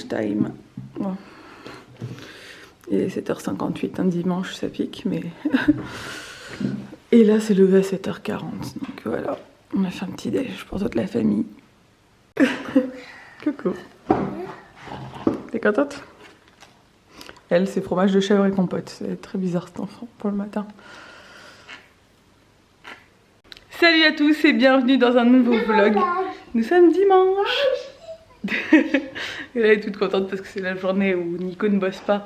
lunchtime. Bon. Il est 7h58, un dimanche, ça pique, mais... Et là, c'est levé à 7h40, donc voilà. On a fait un petit déj pour toute la famille. Coucou. T'es contente? Elle, c'est fromage de chèvre et compote. C'est très bizarre cet enfant pour le matin. Salut à tous et bienvenue dans un nouveau vlog. Nous sommes dimanche. Elle est toute contente parce que c'est la journée où Nico ne bosse pas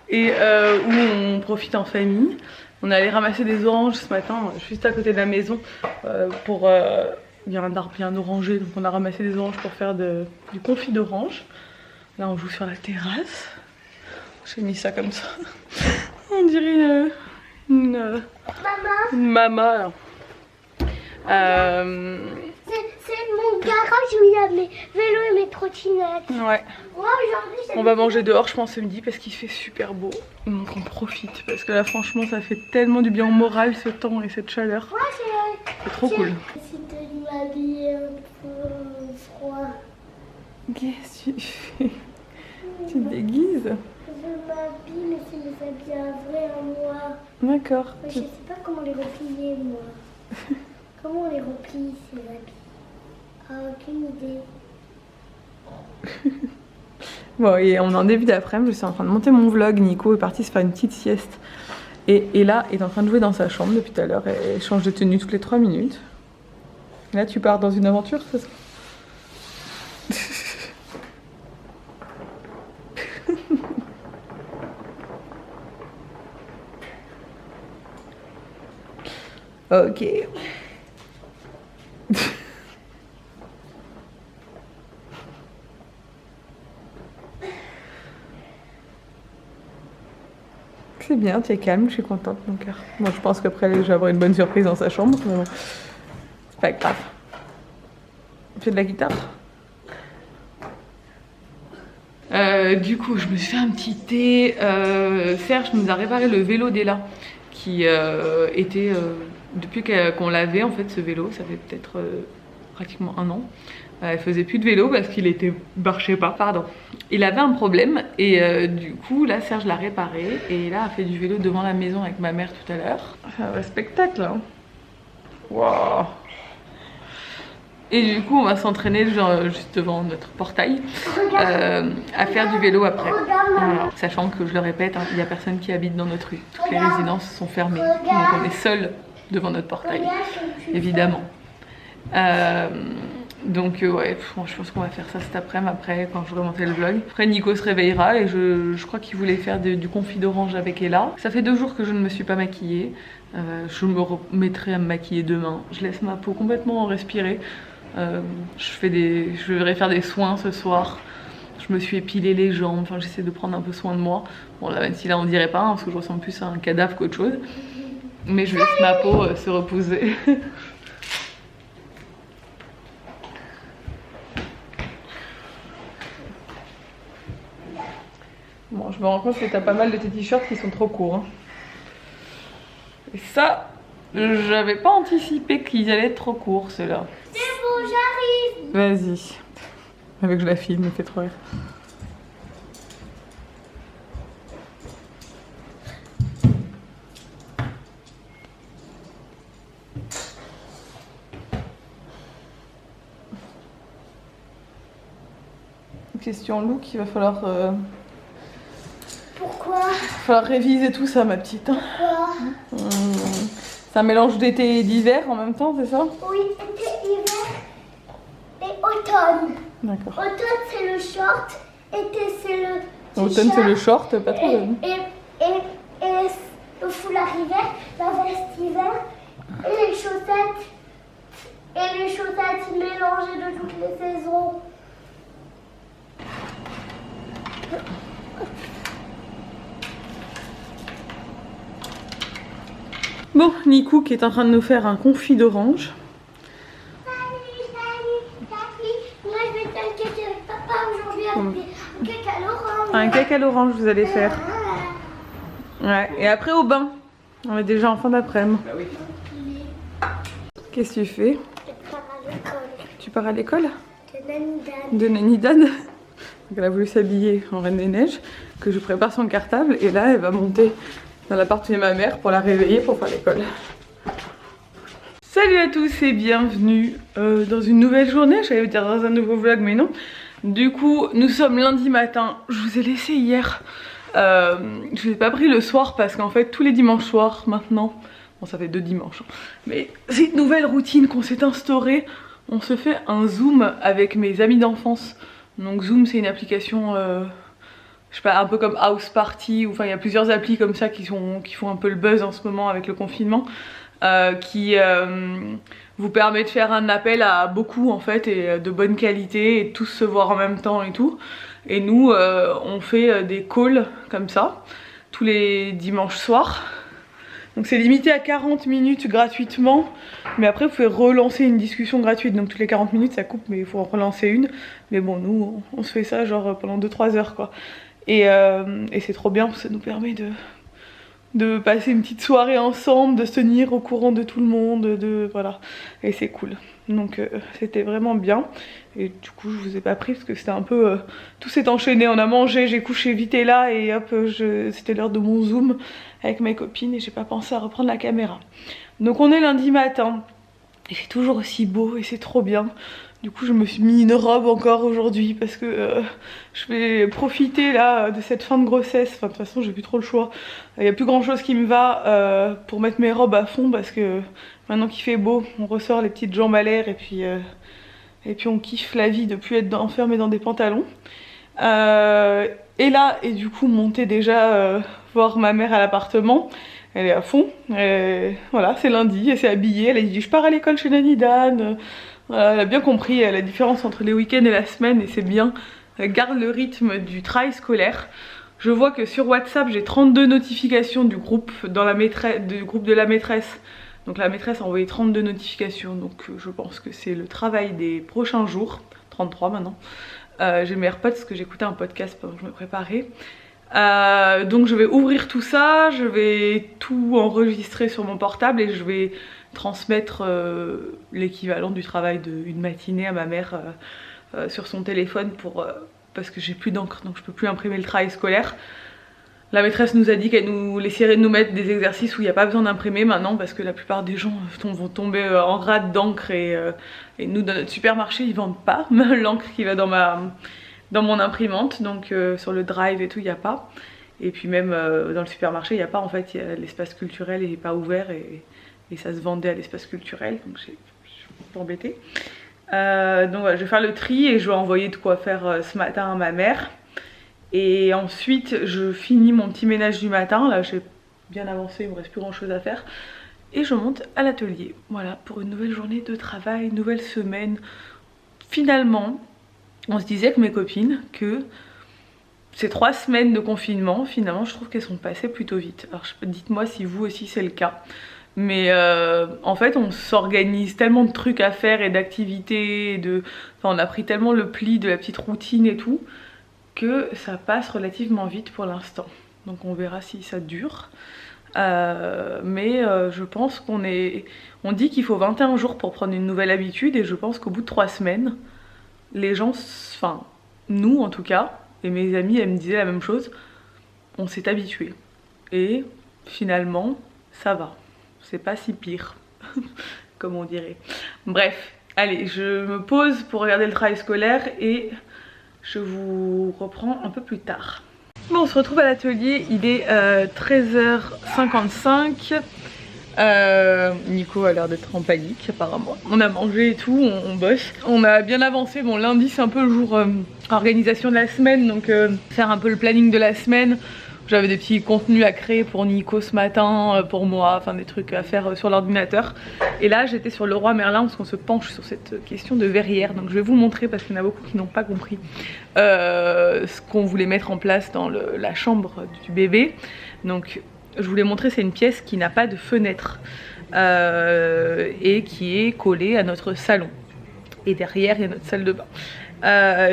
et où on profite en famille. On est allé ramasser des oranges ce matin juste à côté de la maison il y a un arbre bien orangé, donc on a ramassé des oranges pour faire du confit d'orange. Là on joue sur la terrasse. J'ai mis ça comme ça. On dirait une maman. C'est mon garage où il y a mes vélos et mes trottinettes. Ouais. On va manger dehors je pense ce midi parce qu'il fait super beau. Donc on profite parce que là franchement ça fait tellement du bien au moral ce temps et cette chaleur. Ouais, c'est trop cool. Si tu m'habilles un peu froid. Qu'est-ce que tu fais? Tu te déguises? Je m'habille mais c'est les habits à vrai à moi. D'accord. Je sais pas comment les replier moi. Comment on les replie ces habits? Ah, aucune idée. Bon, et on est en début d'après-midi, je suis en train de monter mon vlog. Nico est parti se faire une petite sieste. Et là, il est en train de jouer dans sa chambre depuis tout à l'heure. Elle change de tenue toutes les 3 minutes. Et là, tu pars dans une aventure, c'est ça? Ok. C'est bien, tu es calme, je suis contente mon cœur. Bon, je pense qu'après je vais avoir une bonne surprise dans sa chambre, mais bon, c'est pas grave. Tu fais de la guitare? Du coup, je me suis fait un petit thé. Serge nous a réparé le vélo d'Ella qui était... depuis qu'on l'avait en fait ce vélo, ça fait peut-être pratiquement 1 an. Elle faisait plus de vélo parce qu'il était marchait pas. Pardon. Il avait un problème et du coup là Serge l'a réparé et là a fait du vélo devant la maison avec ma mère tout à l'heure. C'est un vrai spectacle hein. Waouh. Et du coup on va s'entraîner genre juste devant notre portail à faire du vélo après. Voilà. Sachant que je le répète, il n'y a personne qui habite dans notre rue. Toutes les résidences sont fermées. Donc on est seul devant notre portail. Évidemment. Donc ouais, je pense qu'on va faire ça cet après-midi, après quand je remonterai le vlog. Après Nico se réveillera et je crois qu'il voulait faire du confit d'orange avec Ella. Ça fait 2 jours que je ne me suis pas maquillée. Je me remettrai à me maquiller demain. Je laisse ma peau complètement respirer. Je vais faire des soins ce soir. Je me suis épilé les jambes, enfin j'essaie de prendre un peu soin de moi. Bon là même si là on dirait pas hein, parce que je ressemble plus à un cadavre qu'autre chose. Mais je laisse ma peau se reposer. Bon, je me rends compte que t'as pas mal de tes t-shirts qui sont trop courts. Hein. Et ça, j'avais pas anticipé qu'ils allaient être trop courts, ceux-là. C'est bon, j'arrive. Vas-y. Avec que je la filme, me fait trop rire. Question look, il va falloir... Pourquoi? Il va falloir réviser tout ça, ma petite. Pourquoi? C'est un mélange d'été et d'hiver en même temps, c'est ça? Oui, été, hiver et automne. D'accord. Automne c'est le short, été c'est le t-shirt. Automne c'est le short, pas trop jeune. Et le foulard hiver, la veste hiver et les chaussettes. Et les chaussettes mélangées de toutes les saisons. Bon, Nico qui est en train de nous faire un confit d'orange. Salut. Moi je vais faire un cake avec papa aujourd'hui avec un cake à l'orange. Un cake à l'orange vous allez faire. Ouais, et après au bain. On est déjà en fin d'après-midi. Bah oui. Qu'est-ce que tu fais? Je pars à l'école. Tu pars à l'école? De Nanidane. De Nanidane? Donc elle a voulu s'habiller en Reine des Neiges, que je prépare son cartable et là elle va monter dans l'appart de ma mère pour la réveiller pour faire l'école. Salut à tous et bienvenue dans une nouvelle journée, j'allais vous dire dans un nouveau vlog mais non. Du coup nous sommes lundi matin, je vous ai laissé hier, je vous ai pas pris le soir parce qu'en fait tous les dimanches soirs maintenant, bon ça fait 2 dimanches, mais c'est une nouvelle routine qu'on s'est instaurée, on se fait un zoom avec mes amis d'enfance. Donc Zoom c'est une application, je sais pas, un peu comme House Party, ou enfin il y a plusieurs applis comme ça qui font un peu le buzz en ce moment avec le confinement, qui vous permet de faire un appel à beaucoup en fait, et de bonne qualité, et de tous se voir en même temps et tout. Et nous on fait des calls comme ça, tous les dimanches soirs. Donc c'est limité à 40 minutes gratuitement, mais après vous pouvez relancer une discussion gratuite, donc toutes les 40 minutes ça coupe mais il faut en relancer une. Mais bon nous on se fait ça genre pendant 2-3 heures quoi. Et c'est trop bien, ça nous permet de passer une petite soirée ensemble, de se tenir au courant de tout le monde, voilà. Et c'est cool. Donc c'était vraiment bien. Et du coup je vous ai pas pris parce que c'était un peu... tout s'est enchaîné, on a mangé, j'ai couché vite et là et hop, c'était l'heure de mon zoom avec mes copines et j'ai pas pensé à reprendre la caméra. Donc on est lundi matin et c'est toujours aussi beau et c'est trop bien. Du coup je me suis mis une robe encore aujourd'hui parce que je vais profiter là de cette fin de grossesse. Enfin de toute façon j'ai plus trop le choix. Il n'y a plus grand chose qui me va pour mettre mes robes à fond parce que maintenant qu'il fait beau on ressort les petites jambes à l'air et puis on kiffe la vie de plus être enfermé dans des pantalons. Et là, et du coup monter déjà voir ma mère à l'appartement. Elle est à fond, voilà c'est lundi, elle s'est habillée, elle a dit je pars à l'école chez Nanny Dan. Voilà, elle a bien compris la différence entre les week-ends et la semaine et c'est bien, elle garde le rythme du travail scolaire. Je vois que sur WhatsApp j'ai 32 notifications du groupe, du groupe de la maîtresse. Donc la maîtresse a envoyé 32 notifications, donc je pense que c'est le travail des prochains jours, 33 maintenant. J'ai mes AirPods parce que j'écoutais un podcast pendant que je me préparais. Donc je vais ouvrir tout ça, je vais tout enregistrer sur mon portable et je vais transmettre l'équivalent du travail d'une matinée à ma mère sur son téléphone parce que j'ai plus d'encre donc je peux plus imprimer le travail scolaire. La maîtresse nous a dit qu'elle nous laisserait nous mettre des exercices où il n'y a pas besoin d'imprimer maintenant parce que la plupart des gens vont tomber en rade d'encre et nous dans notre supermarché ils vendent pas l'encre qui va dans mon imprimante, donc sur le drive et tout il n'y a pas. Et puis même dans le supermarché il n'y a pas en fait, l'espace culturel n'est pas ouvert et ça se vendait à l'espace culturel donc je suis un peu embêtée. Donc voilà, je vais faire le tri et je vais envoyer de quoi faire ce matin à ma mère. Et ensuite je finis mon petit ménage du matin, là j'ai bien avancé, il me reste plus grand chose à faire. Et je monte à l'atelier, voilà pour une nouvelle journée de travail, nouvelle semaine. Finalement, on se disait avec mes copines que ces 3 semaines de confinement, finalement je trouve qu'elles sont passées plutôt vite. Alors dites-moi si vous aussi c'est le cas. Mais en fait on s'organise tellement de trucs à faire et d'activités, enfin, on a pris tellement le pli de la petite routine et tout, que ça passe relativement vite pour l'instant. Donc on verra si ça dure. Mais je pense on dit qu'il faut 21 jours pour prendre une nouvelle habitude et je pense qu'au bout de 3 semaines, les gens, enfin nous en tout cas, et mes amis elles me disaient la même chose, on s'est habitué. Et finalement ça va, c'est pas si pire, comme on dirait. Bref, allez, je me pose pour regarder le travail scolaire et je vous reprends un peu plus tard. Bon, on se retrouve à l'atelier, il est 13h55. Nico a l'air d'être en panique apparemment. On a mangé et tout, on bosse. On a bien avancé, bon lundi c'est un peu le jour organisation de la semaine, donc faire un peu le planning de la semaine. J'avais des petits contenus à créer pour Nico ce matin, pour moi, enfin des trucs à faire sur l'ordinateur. Et là j'étais sur Leroy Merlin parce qu'on se penche sur cette question de verrière. Donc je vais vous montrer parce qu'il y en a beaucoup qui n'ont pas compris ce qu'on voulait mettre en place dans la chambre du bébé. Donc je voulais montrer, c'est une pièce qui n'a pas de fenêtre et qui est collée à notre salon. Et derrière il y a notre salle de bain.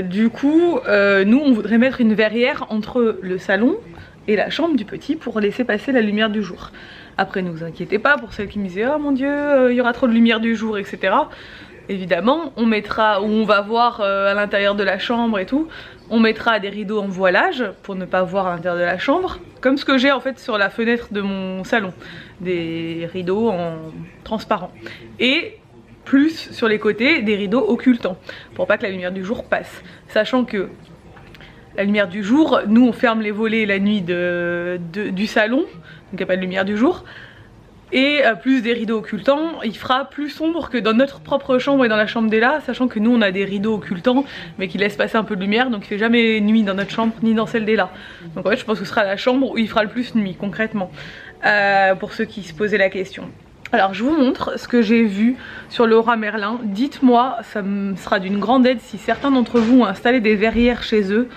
Du coup nous on voudrait mettre une verrière entre le salon et la chambre du petit pour laisser passer la lumière du jour. Après ne vous inquiétez pas pour celles qui me disaient oh mon dieu il y aura trop de lumière du jour etc. évidemment, on mettra, où on va voir à l'intérieur de la chambre et tout, on mettra des rideaux en voilage pour ne pas voir à l'intérieur de la chambre, comme ce que j'ai en fait sur la fenêtre de mon salon, des rideaux en transparent. Et plus sur les côtés des rideaux occultants, pour pas que la lumière du jour passe. Sachant que la lumière du jour, nous on ferme les volets la nuit du salon, donc il n'y a pas de lumière du jour. Et plus des rideaux occultants, il fera plus sombre que dans notre propre chambre et dans la chambre d'Ella, sachant que nous on a des rideaux occultants mais qui laissent passer un peu de lumière, donc il fait jamais nuit dans notre chambre ni dans celle d'Ella. Donc en fait je pense que ce sera la chambre où il fera le plus nuit concrètement, pour ceux qui se posaient la question. Alors je vous montre ce que j'ai vu sur Leroy Merlin. Dites-moi, ça me sera d'une grande aide si certains d'entre vous ont installé des verrières chez eux,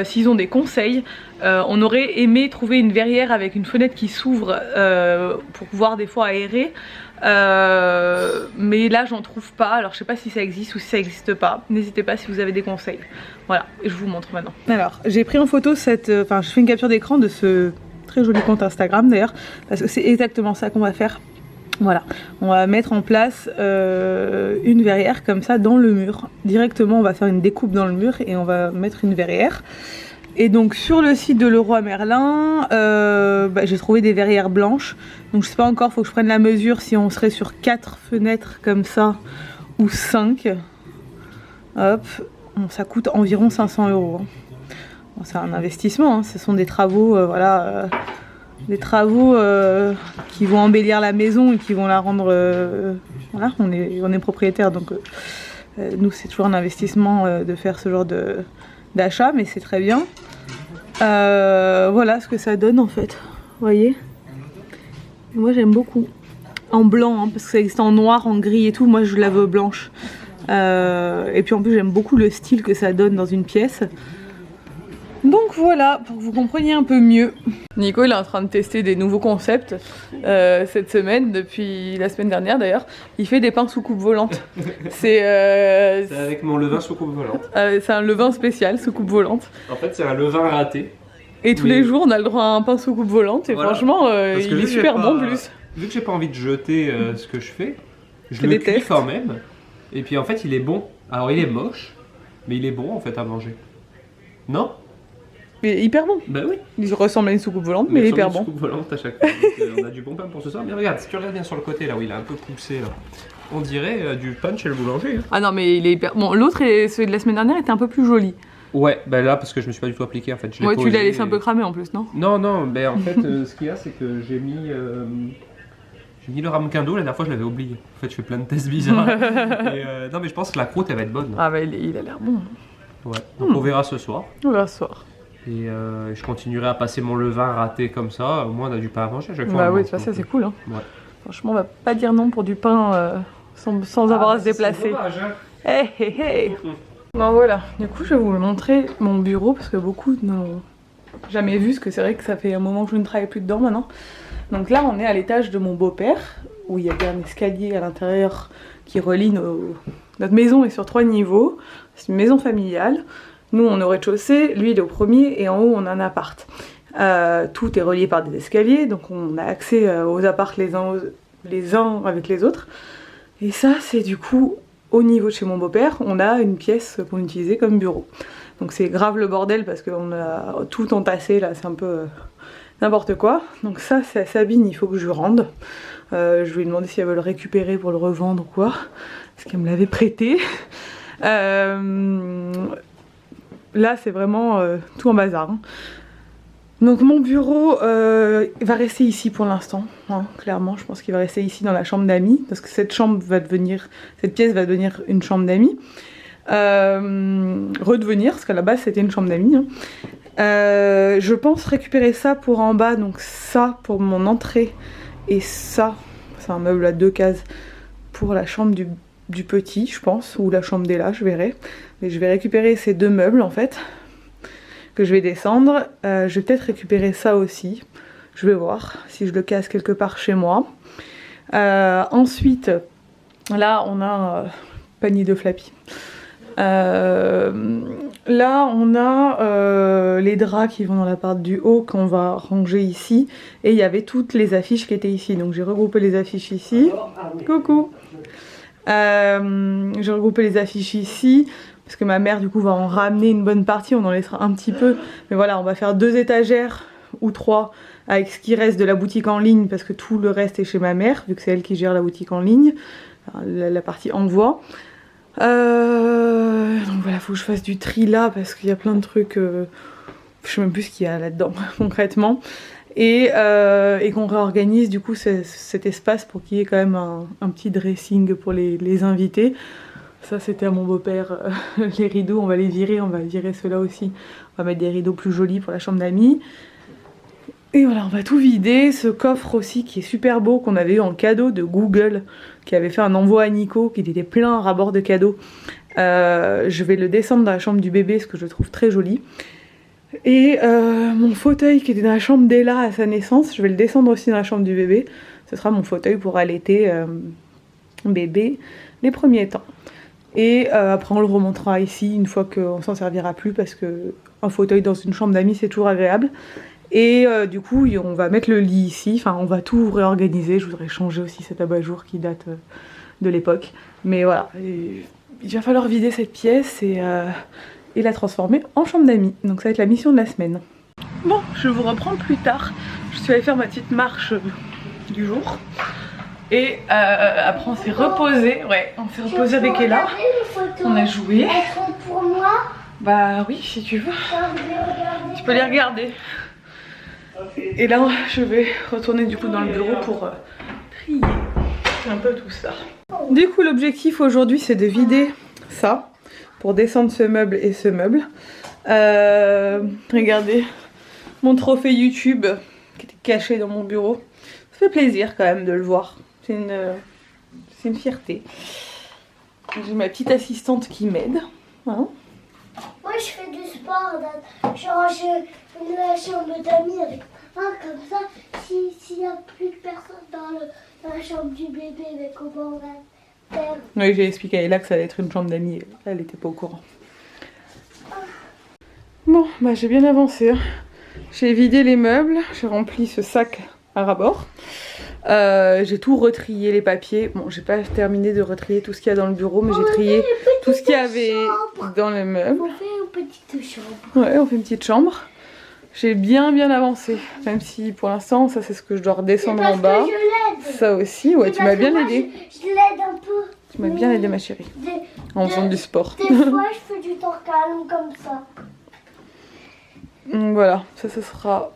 s'ils ont des conseils. On aurait aimé trouver une verrière avec une fenêtre qui s'ouvre pour pouvoir des fois aérer. Mais là j'en trouve pas, alors je sais pas si ça existe ou si ça existe pas. N'hésitez pas si vous avez des conseils. Voilà, et je vous montre maintenant. Alors j'ai pris en photo cette, je fais une capture d'écran de ce très joli compte Instagram d'ailleurs, parce que c'est exactement ça qu'on va faire. Voilà, on va mettre en place une verrière comme ça dans le mur. Directement on va faire une découpe dans le mur et on va mettre une verrière. Et donc sur le site de Leroy Merlin, j'ai trouvé des verrières blanches. Donc je sais pas encore, faut que je prenne la mesure si on serait sur 4 fenêtres comme ça ou 5. Hop, bon, ça coûte environ 500 €. Bon, c'est un investissement, hein. Ce sont des travaux, voilà. Des travaux qui vont embellir la maison et qui vont la rendre... voilà, on est propriétaire, donc nous c'est toujours un investissement de faire ce genre d'achat, mais c'est très bien. Voilà ce que ça donne en fait, vous voyez. Moi j'aime beaucoup. En blanc, hein, parce que ça existe en noir, en gris et tout, moi je la veux blanche. Et puis en plus j'aime beaucoup le style que ça donne dans une pièce. Donc voilà, pour que vous compreniez un peu mieux. Nico il est en train de tester des nouveaux concepts cette semaine, depuis la semaine dernière d'ailleurs. Il fait des pains sous coupe volante. C'est avec mon levain sous coupe volante. C'est un levain spécial sous coupe volante. En fait c'est un levain raté. Et tous les jours on a le droit à un pain sous coupe volante et voilà. Franchement il est super bon en plus. Vu que j'ai pas envie de jeter ce que je fais, je le cuis quand même. Et puis en fait il est bon. Alors il est moche, mais il est bon en fait à manger. Non ? Il est hyper bon. Bah oui. Il ressemble à une soucoupe volante, mais il est hyper bon. Une soucoupe volante à chaque fois. Donc, on a du bon pain pour ce soir. Mais regarde, si tu regardes bien sur le côté là où il est un peu poussé là, on dirait du pain chez le boulanger. Hein. Ah non mais il est hyper bon. L'autre, celui de la semaine dernière, était un peu plus joli. Ouais, bah là parce que je me suis pas du tout appliqué en fait. Ouais, tu l'as laissé un peu cramer en plus, non? Non, non, mais en fait ce qu'il y a c'est que j'ai mis le ramequin d'eau, la dernière fois je l'avais oublié. En fait je fais plein de tests bizarres. Et, non mais je pense que la croûte elle va être bonne. Ah bah il a l'air bon. Ouais, donc on verra ce soir. On verra ce soir. Et je continuerai à passer mon levain raté comme ça, au moins on a du pain à manger à chaque fois. Bah oui, ça c'est cool. Hein. Ouais. Franchement, on va pas dire non pour du pain sans avoir à se déplacer. Dommage, hein. Hey, hey, hey. Bon voilà, du coup je vais vous montrer mon bureau parce que beaucoup n'ont jamais vu, parce que c'est vrai que ça fait un moment que je ne travaille plus dedans maintenant. Donc là on est à l'étage de mon beau-père, où il y a bien un escalier à l'intérieur qui relie notre maison est sur 3 niveaux, c'est une maison familiale. Nous on est au rez-de-chaussée, lui il est au premier et en haut on a un appart. Tout est relié par des escaliers, donc on a accès aux apparts les uns avec les autres. Et ça c'est du coup au niveau de chez mon beau-père, on a une pièce qu'on utilisait comme bureau. Donc c'est grave le bordel parce qu'on a tout entassé là, c'est un peu n'importe quoi. Donc ça c'est à Sabine, il faut que je rende. Je vais lui demander si elle veut le récupérer pour le revendre ou quoi, parce qu'elle me l'avait prêté. Là c'est vraiment tout en bazar. Hein. Donc mon bureau va rester ici pour l'instant, hein, clairement je pense qu'il va rester ici dans la chambre d'amis, parce que cette pièce va devenir une chambre d'amis. Redevenir, parce qu'à la base c'était une chambre d'amis. Hein. Je pense récupérer ça pour en bas, donc ça pour mon entrée, et ça, c'est un meuble à 2 cases, pour la chambre du petit je pense, ou la chambre d'Ella, je verrai. Mais je vais récupérer ces 2 meubles en fait, que je vais descendre. Je vais peut-être récupérer ça aussi, je vais voir si je le casse quelque part chez moi. Ensuite, là on a un panier de Flappy. Là on a les draps qui vont dans la part du haut qu'on va ranger ici, et il y avait toutes les affiches qui étaient ici, donc j'ai regroupé les affiches ici. Coucou. J'ai regroupé les affiches ici parce que ma mère du coup va en ramener une bonne partie, on en laissera un petit peu. Mais voilà, on va faire 2 étagères ou 3 avec ce qui reste de la boutique en ligne parce que tout le reste est chez ma mère vu que c'est elle qui gère la boutique en ligne, la partie envoi. Donc voilà, faut que je fasse du tri là parce qu'il y a plein de trucs, je sais même plus ce qu'il y a là-dedans concrètement. Et qu'on réorganise du coup cet espace pour qu'il y ait quand même un petit dressing pour les invités. Ça c'était à mon beau-père, les rideaux on va les virer, on va virer ceux-là aussi. On va mettre des rideaux plus jolis pour la chambre d'amis. Et voilà, on va tout vider. Ce coffre aussi qui est super beau, qu'on avait eu en cadeau de Google, qui avait fait un envoi à Nico, qui était plein à rabord de cadeaux. Je vais le descendre dans la chambre du bébé, ce que je trouve très joli. Et mon fauteuil qui était dans la chambre d'Ella à sa naissance, je vais le descendre aussi dans la chambre du bébé. Ce sera mon fauteuil pour allaiter bébé les premiers temps. Et après on le remontera ici une fois qu'on s'en servira plus parce que un fauteuil dans une chambre d'amis c'est toujours agréable. Et du coup on va mettre le lit ici, enfin on va tout réorganiser. Je voudrais changer aussi cet abat-jour qui date de l'époque. Mais voilà, il va falloir vider cette pièce et la transformer en chambre d'amis. Donc ça va être la mission de la semaine. Bon, je vous reprends plus tard. Je suis allée faire ma petite marche du jour. Et après on s'est reposé. Ouais, on s'est reposé avec Ella. On a joué. Elles sont pour moi. Bah oui, si tu veux. Tu peux les regarder. Et là, je vais retourner du coup dans le bureau pour trier un peu tout ça. Du coup, l'objectif aujourd'hui, c'est de vider ça pour descendre ce meuble et ce meuble. Regardez mon trophée YouTube qui était caché dans mon bureau. Ça fait plaisir quand même de le voir. C'est une fierté. J'ai ma petite assistante qui m'aide. Hein. Moi je fais du sport, genre je mets la chambre d'amis avec papa comme ça, s'il n'y a plus de personne dans la chambre du bébé, mais comment on va faire? Oui, j'ai expliqué à Ella que ça allait être une chambre d'amis, elle n'était pas au courant. Bon, bah j'ai bien avancé, hein. J'ai vidé les meubles, j'ai rempli ce sac à ras-bord. J'ai tout retrié les papiers. Bon, j'ai pas terminé de retrier tout ce qu'il y a dans le bureau, mais j'ai trié tout ce qu'il y avait dans les meubles. On fait une petite chambre. Ouais, on fait une petite chambre. J'ai bien avancé, même si pour l'instant, ça c'est ce que je dois redescendre en bas. Ça aussi, ouais, tu m'as bien aidé. Je l'aide un peu. Tu m'as bien aidé, ma chérie, en faisant du sport. Des fois, je fais du temps calme comme ça. Donc voilà, ça sera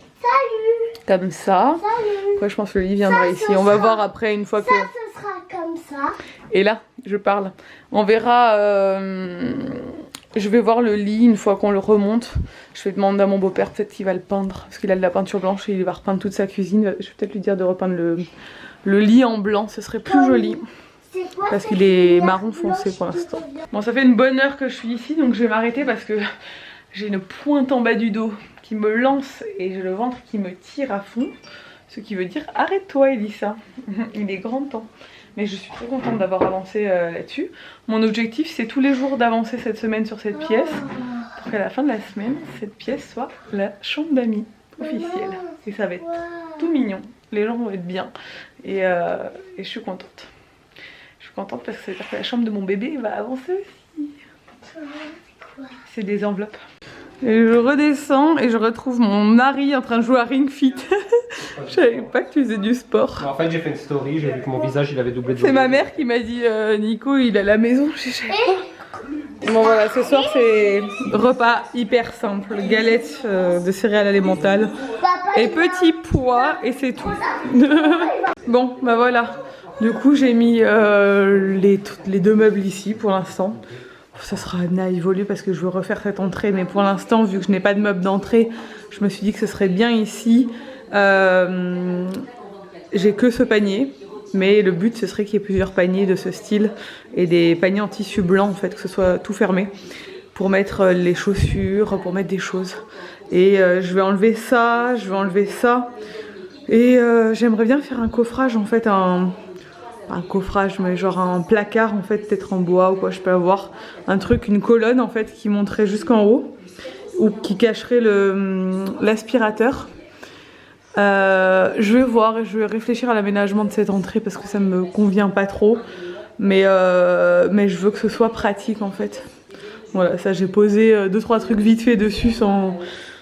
comme ça. Salut. Après, je pense que le lit viendra ici. On va voir après une fois que... Ça, ce sera comme ça. Et là, je parle. On verra... Je vais voir le lit une fois qu'on le remonte. Je vais demander à mon beau-père peut-être qu'il va le peindre. Parce qu'il a de la peinture blanche et il va repeindre toute sa cuisine. Je vais peut-être lui dire de repeindre le lit en blanc. Ce serait plus joli. Parce qu'il est marron foncé pour l'instant. Bon, ça fait une bonne heure que je suis ici. Donc je vais m'arrêter parce que j'ai une pointe en bas du dos qui me lance et j'ai le ventre qui me tire à fond. Ce qui veut dire arrête-toi Elissa. Il est grand temps. Mais je suis très contente d'avoir avancé là-dessus. Mon objectif c'est tous les jours d'avancer cette semaine sur cette pièce. Pour qu'à la fin de la semaine, cette pièce soit la chambre d'amis officielle. Et ça va être tout mignon. Les gens vont être bien. Et je suis contente. Je suis contente parce que ça veut dire que la chambre de mon bébé va avancer aussi. C'est des enveloppes. Et je redescends et je retrouve mon mari en train de jouer à Ring Fit. Je savais pas que tu faisais du sport. En fait j'ai fait une story, j'ai vu que mon visage il avait doublé de C'est ma mère qui m'a dit Nico il est à la maison. Je sais pas. Bon voilà, ce soir c'est repas hyper simple. Galette de céréales alimentaires et petits pois et c'est tout. Bon bah voilà. Du coup j'ai mis les 2 meubles ici pour l'instant. Ça sera amené à évoluer parce que je veux refaire cette entrée. Mais pour l'instant, vu que je n'ai pas de meuble d'entrée, je me suis dit que ce serait bien ici. J'ai que ce panier. Mais le but, ce serait qu'il y ait plusieurs paniers de ce style. Et des paniers en tissu blanc, en fait, que ce soit tout fermé. Pour mettre les chaussures, pour mettre des choses. Et je vais enlever ça, je vais enlever ça. Et j'aimerais bien faire un coffrage, en fait, un coffrage, mais genre un placard en fait, peut-être en bois ou quoi, je peux avoir un truc, une colonne en fait qui monterait jusqu'en haut ou qui cacherait l'aspirateur. Je vais voir et je vais réfléchir à l'aménagement de cette entrée parce que ça me convient pas trop. mais je veux que ce soit pratique en fait. Voilà, ça j'ai posé 2-3 trucs vite fait dessus sans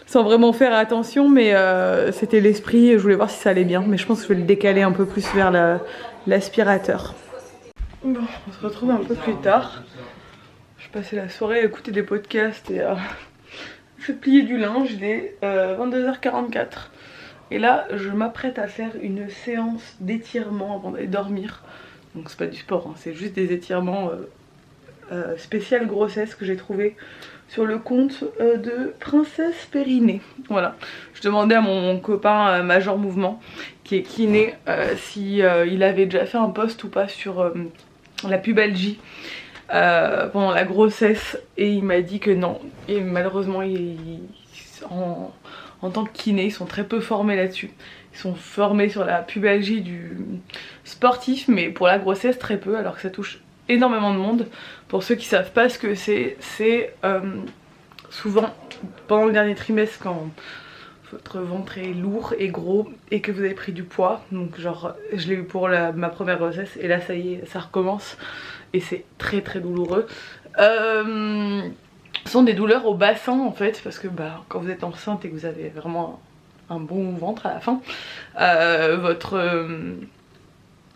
vraiment faire attention, mais c'était l'esprit, je voulais voir si ça allait bien, mais je pense que je vais le décaler un peu plus vers l'aspirateur. Bon, on se retrouve un peu plus tard. Je passais la soirée à écouter des podcasts et à plier du linge. Il est 22h44. Et là, je m'apprête à faire une séance d'étirement avant d'aller dormir. Donc c'est pas du sport, hein, c'est juste des étirements spécial grossesse que j'ai trouvé sur le compte de Princesse Périnée. Voilà, je demandais à mon copain Major Mouvement qui est kiné si il avait déjà fait un post ou pas sur la pubalgie pendant la grossesse, et il m'a dit que non, et malheureusement en tant que kiné ils sont très peu formés là-dessus. Ils sont formés sur la pubalgie du sportif, mais pour la grossesse très peu, alors que ça touche énormément de monde. Pour ceux qui savent pas ce que c'est souvent pendant le dernier trimestre, quand votre ventre est lourd et gros et que vous avez pris du poids. Donc genre je l'ai eu pour ma première grossesse et là ça y est, ça recommence et c'est très très douloureux. Ce sont des douleurs au bassin en fait, parce que quand vous êtes enceinte et que vous avez vraiment un bon ventre à la fin,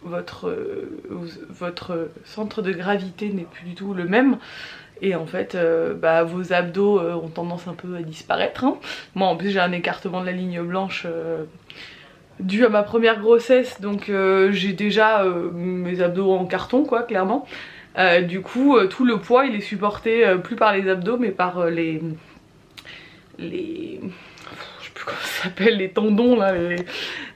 votre centre de gravité n'est plus du tout le même, et en fait vos abdos ont tendance un peu à disparaître, hein. Moi en plus j'ai un écartement de la ligne blanche dû à ma première grossesse, donc j'ai déjà mes abdos en carton quoi, clairement. Du coup tout le poids il est supporté plus par les abdos mais par les comment ça s'appelle, les tendons là,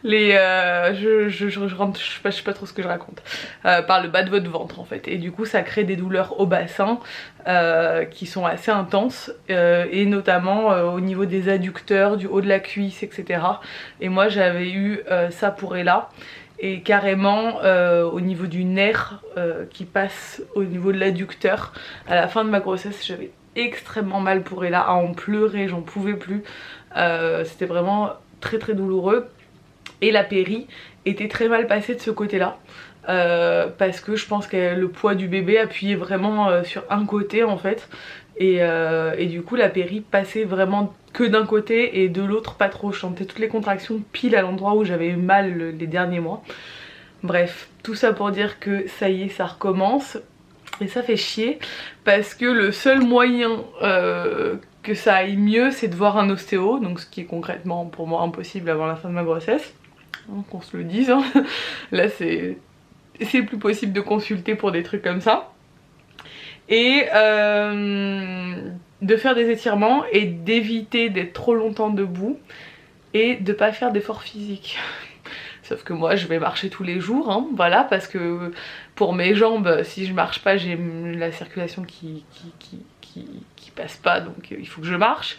je sais pas trop ce que je raconte, par le bas de votre ventre en fait, et du coup ça crée des douleurs au bassin qui sont assez intenses, et notamment au niveau des adducteurs, du haut de la cuisse, etc. Et moi j'avais eu ça pour Ella, et carrément au niveau du nerf qui passe au niveau de l'adducteur, à la fin de ma grossesse j'avais extrêmement mal pour Ella, à en pleurer, j'en pouvais plus. C'était vraiment très très douloureux, et la péri était très mal passée de ce côté là, parce que je pense que le poids du bébé appuyait vraiment sur un côté en fait, et du coup la péri passait vraiment que d'un côté et de l'autre pas trop. Je sentais toutes les contractions pile à l'endroit où j'avais eu mal les derniers mois. Bref, tout ça pour dire que ça y est, ça recommence. Et ça fait chier parce que le seul moyen que ça aille mieux c'est de voir un ostéo, donc ce qui est concrètement pour moi impossible avant la fin de ma grossesse, hein, qu'on se le dise, hein. Là c'est plus possible de consulter pour des trucs comme ça, et de faire des étirements et d'éviter d'être trop longtemps debout et de pas faire d'efforts physiques. Sauf que moi je vais marcher tous les jours, hein, voilà, parce que pour mes jambes, si je marche pas, j'ai la circulation qui passe pas, donc il faut que je marche.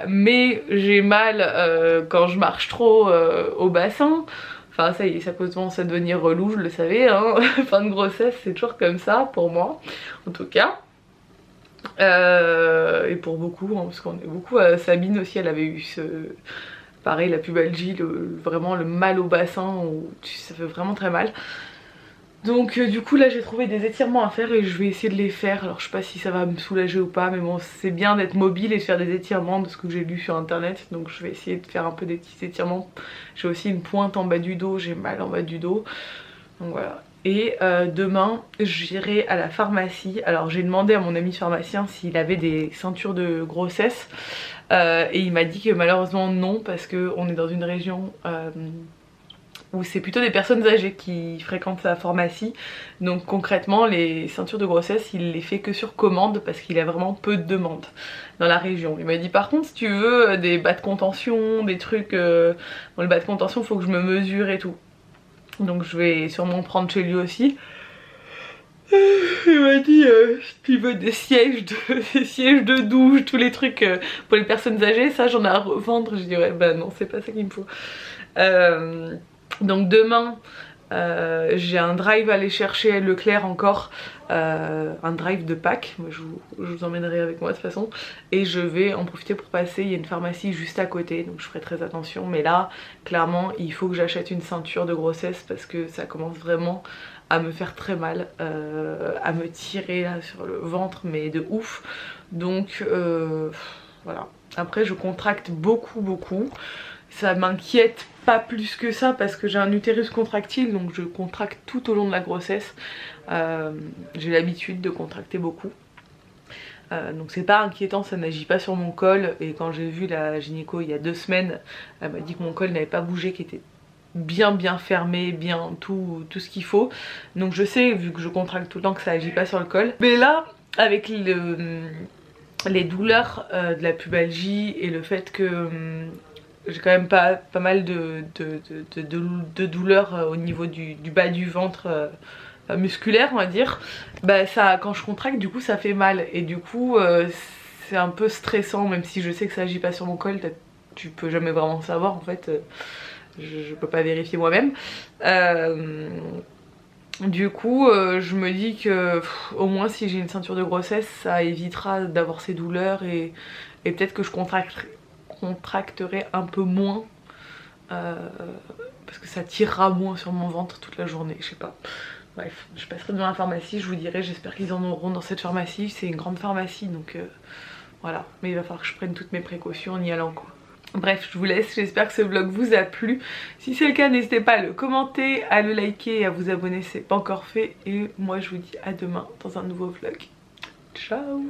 Mais j'ai mal quand je marche trop au bassin. Enfin ça y est, ça commence à devenir relou, je le savais, hein. Fin de grossesse c'est toujours comme ça pour moi, en tout cas. Et pour beaucoup, hein, parce qu'on est beaucoup. Sabine aussi, elle avait eu pareil, la pubalgie, vraiment le mal au bassin, où ça fait vraiment très mal. Donc du coup là j'ai trouvé des étirements à faire et je vais essayer de les faire. Alors je sais pas si ça va me soulager ou pas, mais bon c'est bien d'être mobile et de faire des étirements de ce que j'ai lu sur internet. Donc je vais essayer de faire un peu des petits étirements. J'ai aussi une pointe en bas du dos, j'ai mal en bas du dos. Donc voilà. Et demain j'irai à la pharmacie. Alors j'ai demandé à mon ami pharmacien s'il avait des ceintures de grossesse, et il m'a dit que malheureusement non, parce qu'on est dans une région où c'est plutôt des personnes âgées qui fréquentent sa pharmacie. Donc concrètement les ceintures de grossesse il les fait que sur commande, parce qu'il a vraiment peu de demandes dans la région. Il m'a dit par contre si tu veux des bas de contention, des trucs, bon le bas de contention faut que je me mesure et tout. Donc je vais sûrement prendre chez lui aussi. Il m'a dit si tu veux des sièges de douche, tous les trucs pour les personnes âgées, ça j'en ai à revendre. Je dirais bah non c'est pas ça qu'il me faut. Donc demain J'ai un drive à aller chercher à Leclerc encore, un drive de Pâques, moi je vous emmènerai avec moi de toute façon, et je vais en profiter pour passer, il y a une pharmacie juste à côté donc je ferai très attention, mais là clairement il faut que j'achète une ceinture de grossesse parce que ça commence vraiment à me faire très mal, à me tirer là sur le ventre mais de ouf, donc voilà. Après je contracte beaucoup, ça m'inquiète pas plus que ça parce que j'ai un utérus contractile donc je contracte tout au long de la grossesse, j'ai l'habitude de contracter beaucoup, donc c'est pas inquiétant, ça n'agit pas sur mon col, et quand j'ai vu la gynéco il y a 2 semaines, elle m'a dit que mon col n'avait pas bougé, qu'il était bien fermé, bien tout ce qu'il faut, donc je sais vu que je contracte tout le temps que ça agit pas sur le col, mais là avec les douleurs de la pubalgie et le fait que j'ai quand même pas mal de douleurs au niveau du bas du ventre, musculaire on va dire, bah ça, quand je contracte du coup ça fait mal, et du coup c'est un peu stressant, même si je sais que ça agit pas sur mon col, tu peux jamais vraiment savoir en fait, je peux pas vérifier moi-même. Du coup je me dis que au moins si j'ai une ceinture de grossesse ça évitera d'avoir ces douleurs, et peut-être que je contracterai un peu moins, parce que ça tirera moins sur mon ventre toute la journée, je sais pas. Bref, je passerai devant la pharmacie, je vous dirai, j'espère qu'ils en auront dans cette pharmacie, c'est une grande pharmacie donc voilà, mais il va falloir que je prenne toutes mes précautions en y allant quoi. Bref, je vous laisse, j'espère que ce vlog vous a plu. Si c'est le cas, n'hésitez pas à le commenter, à le liker et à vous abonner si c'est pas encore fait. Et moi je vous dis à demain dans un nouveau vlog. Ciao!